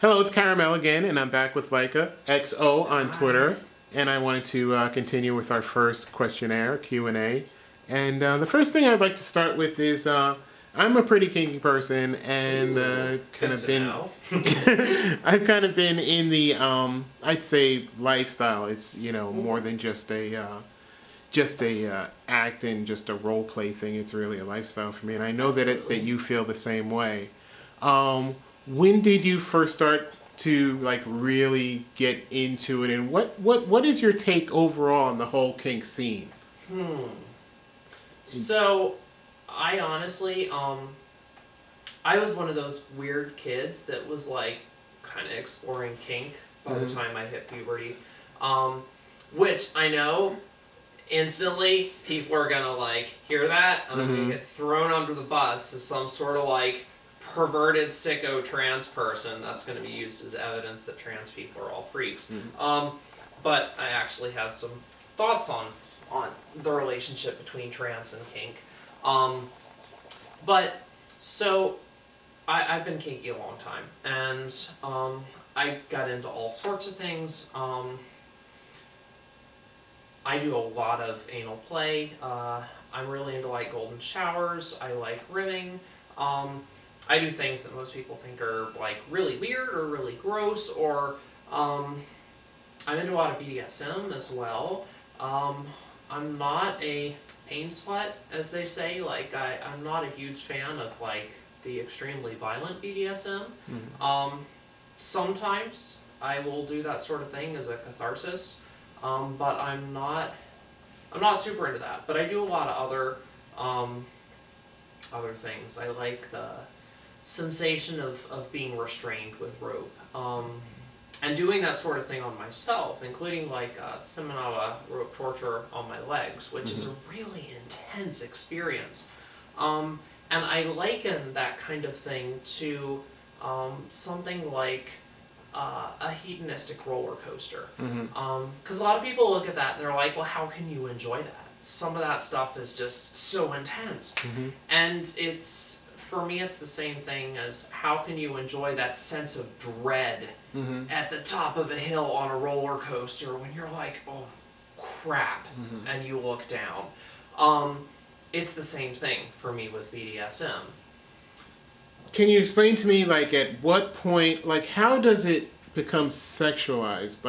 Hello, it's Caramel again, and I'm back with Lycha Pt2 on Twitter, and I wanted to continue with our first questionnaire, Q&A. And the first thing I'd like to start with is I'm a pretty kinky person, and I've kind of been in the I'd say lifestyle. It's more than just a act and just a role play thing. It's really a lifestyle for me, and I know that you feel the same way. When did you first start to really get into it, and what is your take overall on the whole kink scene? So, I honestly, I was one of those weird kids that was kind of exploring kink by the time I hit puberty, which I know instantly people are gonna hear that and I'm gonna get thrown under the bus as some sort of perverted sicko trans person that's going to be used as evidence that trans people are all freaks. But I actually have some thoughts on the relationship between trans and kink. But so I've been kinky a long time, and I got into all sorts of things. I do a lot of anal play. I'm really into golden showers. I like rimming. I do things that most people think are really weird or really gross, or I'm into a lot of BDSM as well. I'm not a pain slut, as they say. I'm not a huge fan of the extremely violent BDSM. Sometimes I will do that sort of thing as a catharsis, but I'm not super into that. But I do a lot of other things. I like the sensation of being restrained with rope, and doing that sort of thing on myself, including Seminawa rope torture on my legs, which is a really intense experience. And I liken that kind of thing to something like a hedonistic roller coaster. Because a lot of people look at that and they're like, well, how can you enjoy that? Some of that stuff is just so intense. And for me, it's the same thing as how can you enjoy that sense of dread at the top of a hill on a roller coaster when you're like, oh, crap, and you look down. It's the same thing for me with BDSM. Can you explain to me, at what point, how does it become sexualized?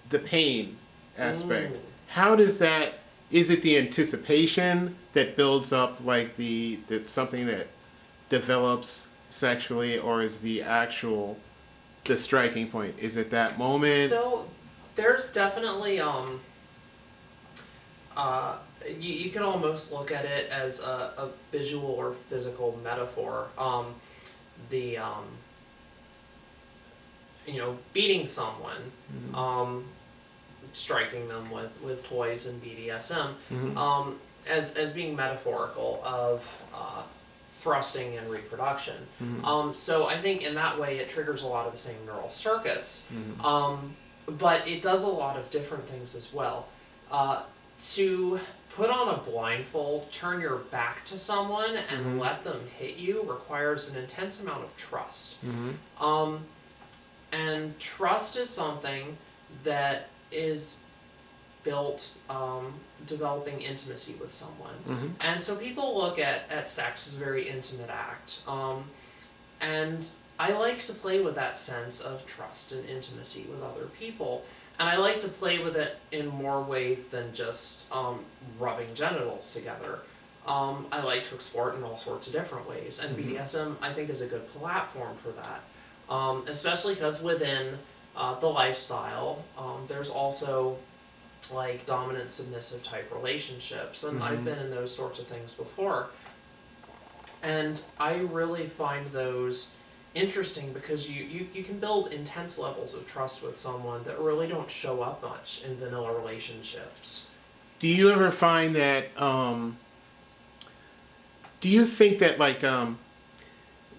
The pain aspect. How does that... Is it the anticipation that builds up that something that develops sexually, or is the striking point? Is it that moment? So there's definitely you can almost look at it as a visual or physical metaphor. Beating someone, striking them with toys and BDSM, as being metaphorical of thrusting and reproduction. So I think in that way it triggers a lot of the same neural circuits, but it does a lot of different things as well. To put on a blindfold, turn your back to someone, and let them hit you requires an intense amount of trust. And trust is something that is built developing intimacy with someone. And so people look at sex as a very intimate act. And I like to play with that sense of trust and intimacy with other people. And I like to play with it in more ways than just rubbing genitals together. I like to explore it in all sorts of different ways. And BDSM, I think, is a good platform for that. Especially because within the lifestyle, there's also dominant submissive type relationships, and I've been in those sorts of things before, and I really find those interesting because you can build intense levels of trust with someone that really don't show up much in vanilla relationships. Do you ever find that do you think that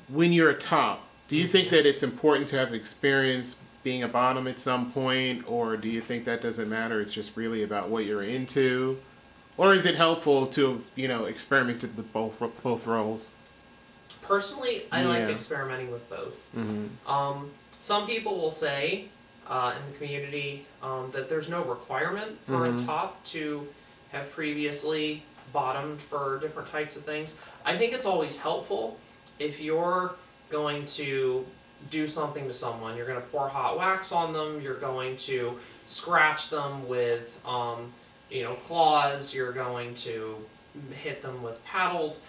when you're a top, do you think that it's important to have experience being a bottom at some point, or do you think that doesn't matter? It's just really about what you're into, or is it helpful to experiment with both roles? Personally, I like Yeah. experimenting with both. Mm-hmm. Some people will say in the community that there's no requirement for a top to have previously bottomed for different types of things. I think it's always helpful if you're going to do something to someone. You're going to pour hot wax on them. You're going to scratch them with claws. You're going to hit them with paddles.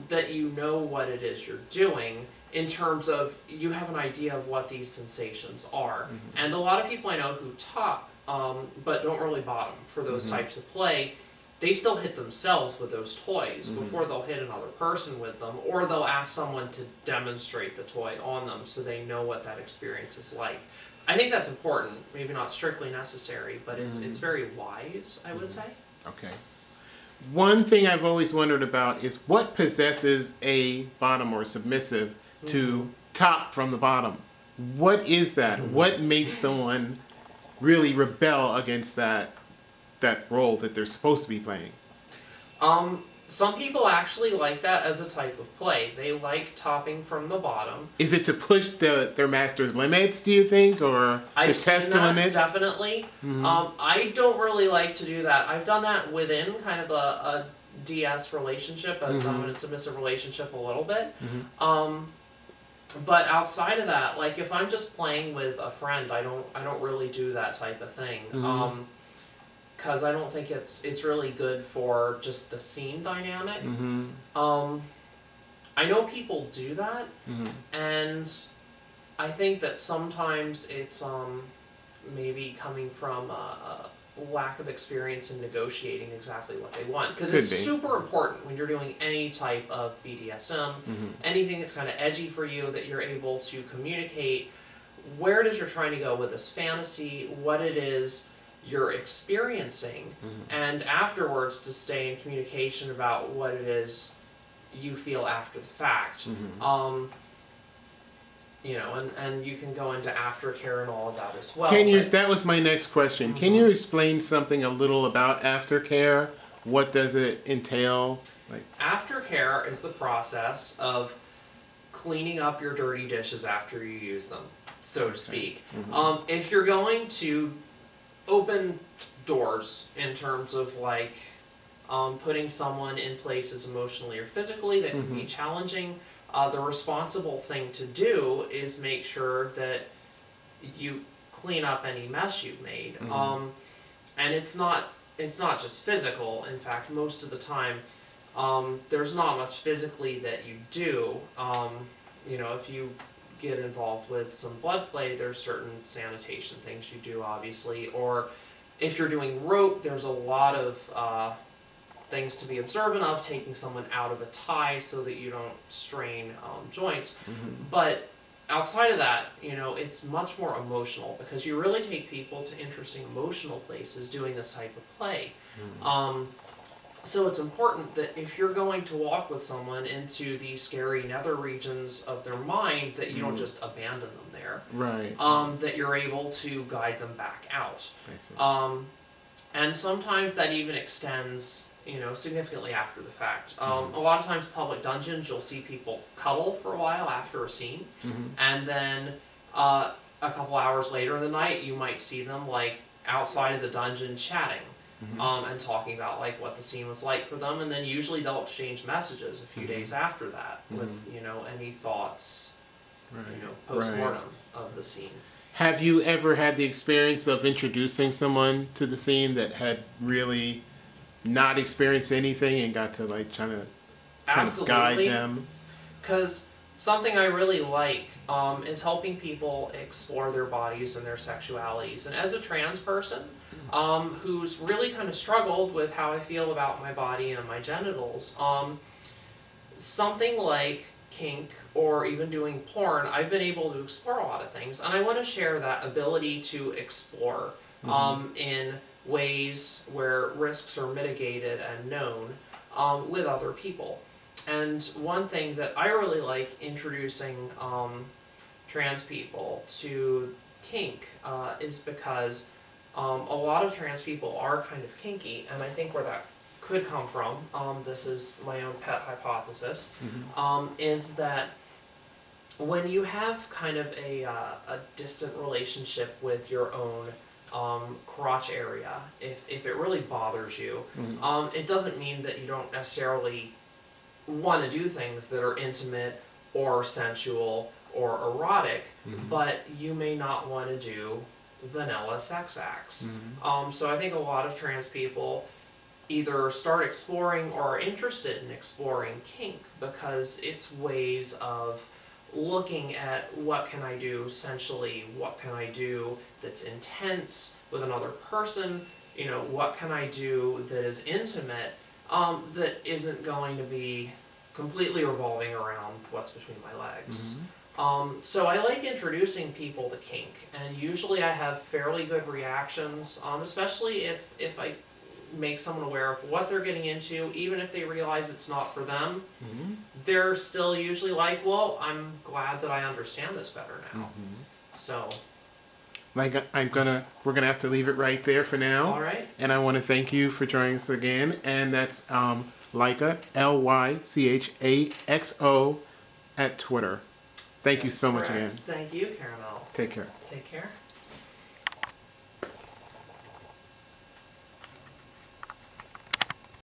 That you know what it is you're doing in terms of you have an idea of what these sensations are. And a lot of people I know who top but don't really bottom for those types of play, they still hit themselves with those toys before they'll hit another person with them, or they'll ask someone to demonstrate the toy on them so they know what that experience is like. I think that's important, maybe not strictly necessary, but it's very wise, I would say. Okay. One thing I've always wondered about is what possesses a bottom or submissive to top from the bottom? What is that? What makes someone really rebel against that role that they're supposed to be playing? Some people actually like that as a type of play. They like topping from the bottom. Is it to push their master's limits, do you think, or to test the limits? Definitely. I don't really like to do that. I've done that within kind of a DS relationship, a dominant submissive relationship, a little bit. But outside of that, like if I'm just playing with a friend, I don't really do that type of thing. Because I don't think it's really good for just the scene dynamic. I know people do that, and I think that sometimes it's maybe coming from a lack of experience in negotiating exactly what they want. Because it's super important when you're doing any type of BDSM, anything that's kind of edgy for you, that you're able to communicate where it is you're trying to go with this fantasy, what it is you're experiencing, and afterwards to stay in communication about what it is you feel after the fact. And you can go into aftercare and all of that as well. That was my next question. Can you explain something a little about aftercare? What does it entail? Aftercare is the process of cleaning up your dirty dishes after you use them, so to speak. If you're going to open doors in terms of putting someone in places emotionally or physically that can be challenging, the responsible thing to do is make sure that you clean up any mess you've made. And it's not just physical. In fact, most of the time, there's not much physically that you do. If you get involved with some blood play, there's certain sanitation things you do, obviously. Or if you're doing rope, there's a lot of things to be observant of, taking someone out of a tie so that you don't strain joints. But outside of that, it's much more emotional, because you really take people to interesting emotional places doing this type of play. So it's important that if you're going to walk with someone into the scary nether regions of their mind, that you don't just abandon them there. Right. That you're able to guide them back out. And sometimes that even extends, significantly after the fact. A lot of times public dungeons, you'll see people cuddle for a while after a scene, and then a couple hours later in the night, you might see them outside of the dungeon chatting. And talking about what the scene was like for them, and then usually they'll exchange messages a few days after that with any thoughts, post-mortem of the scene. Have you ever had the experience of introducing someone to the scene that had really not experienced anything and got to kind of guide them? Because something I really like is helping people explore their bodies and their sexualities. And as a trans person who's really kind of struggled with how I feel about my body and my genitals, something like kink or even doing porn, I've been able to explore a lot of things. And I want to share that ability to explore in ways where risks are mitigated and known with other people. And one thing that I really like introducing trans people to kink is because a lot of trans people are kind of kinky, and I think where that could come from, this is my own pet hypothesis, Mm-hmm. is that when you have kind of a distant relationship with your own crotch area, if it really bothers you, Mm-hmm. it doesn't mean that you don't necessarily want to do things that are intimate or sensual or erotic, Mm-hmm. but you may not want to do vanilla sex acts. Mm-hmm. So I think a lot of trans people either start exploring or are interested in exploring kink because it's ways of looking at what can I do sensually, what can I do that's intense with another person, what can I do that is intimate, that isn't going to be completely revolving around what's between my legs. So I like introducing people to kink, and usually I have fairly good reactions, especially if I make someone aware of what they're getting into, even if they realize it's not for them. Mm-hmm. They're still usually like, well, I'm glad that I understand this better now. Mm-hmm. So, Like we're gonna have to leave it right there for now. all right. And I want to thank you for joining us again. And that's Lycha, Lychaxo at Twitter. Thank you so much again. Thank you, Caramel. Take care. Take care.